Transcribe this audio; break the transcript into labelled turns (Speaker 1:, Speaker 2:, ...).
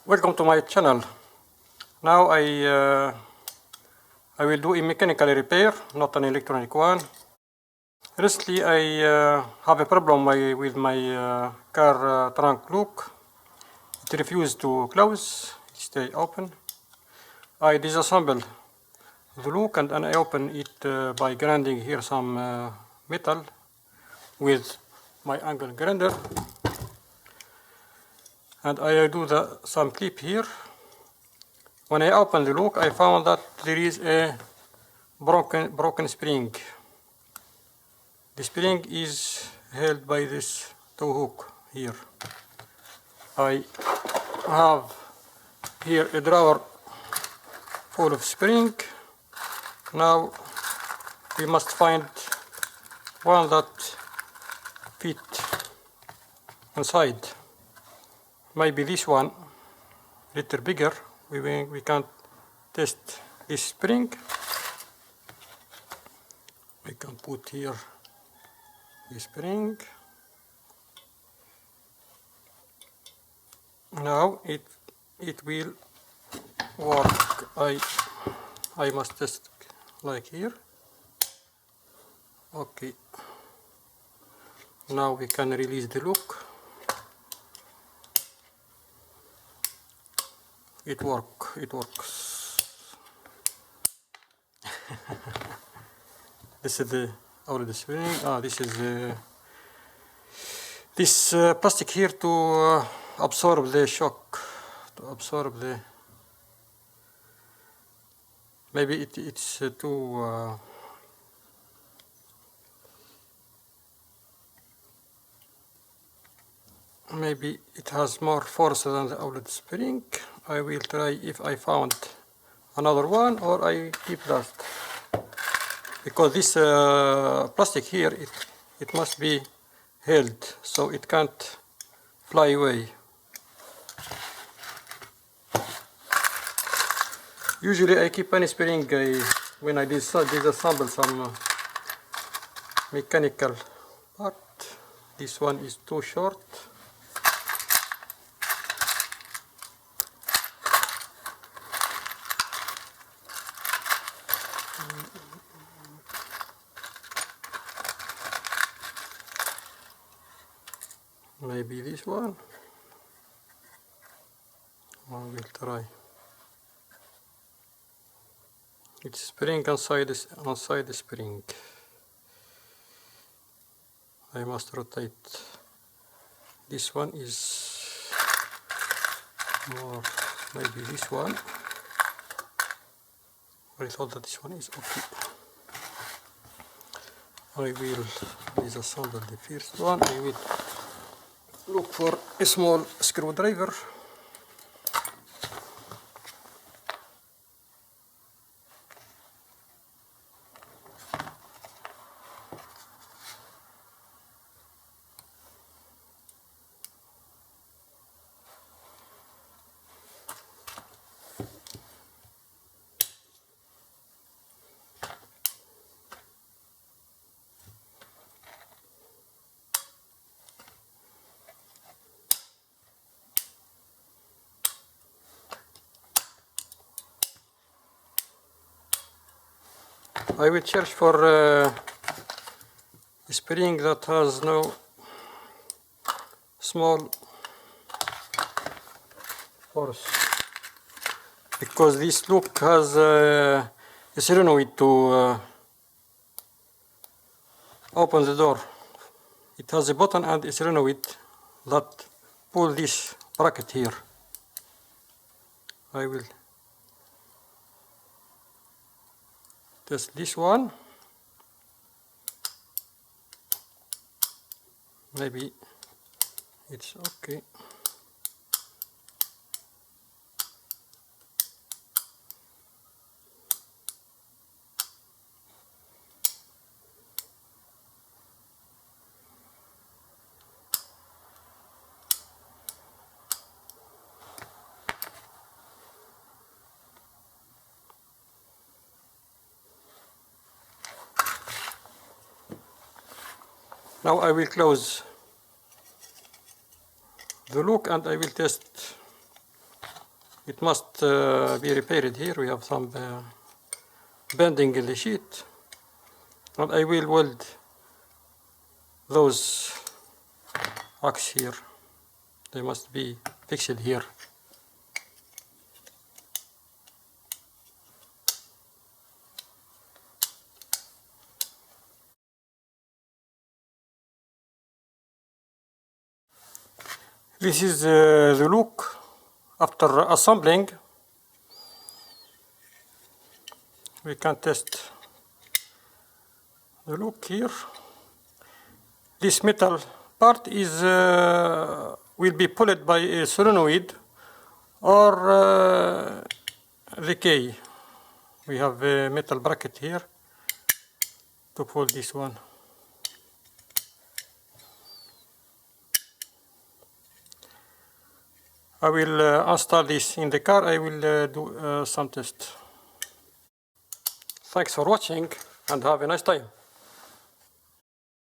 Speaker 1: Welcome to my channel. Now I will do a mechanical repair, not an electronic one. Recently I have a problem with my car trunk lock. It refused to close, it stay open. I disassemble the lock and I open it by grinding here some metal with my angle grinder. And I do some clip here. When I open the lock, I found that there is a broken spring. The spring is held by this tow hook here. I have here a drawer full of spring. Now we must find one that fit inside. Maybe this one, little bigger. We can test this spring. We can put here the spring. Now it will work. I must test like here. Okay. Now we can release the lock. It works. This is the spring. This is this plastic here to absorb the shock, to absorb the. Maybe it's too. Maybe it has more force than the outlet spring. I will try if I found another one, or I keep that. Because this plastic here, it must be held, so it can't fly away. Usually I keep any spring when I disassemble some mechanical part. This one is too short. Maybe this one. I will try. It's spring inside the spring. I must rotate. This one is more. Maybe this one. I thought that this one is okay. I will disassemble the first one. I will look for a small screwdriver. I will search for a spring that has no small force, because this look has a solenoid to open the door. It has a button and a solenoid that pull this bracket here. I will test this one. Maybe it's okay. Now I will close the lock and I will test it must be repaired here. We have some bending in the sheet, and I will weld those axes here. They must be fixed here. This is the look after assembling. We can test the look here. This metal part is will be pulled by a solenoid or the key. We have a metal bracket here to pull this one. I will install this in the car. I will do some test. Thanks for watching and have a nice time.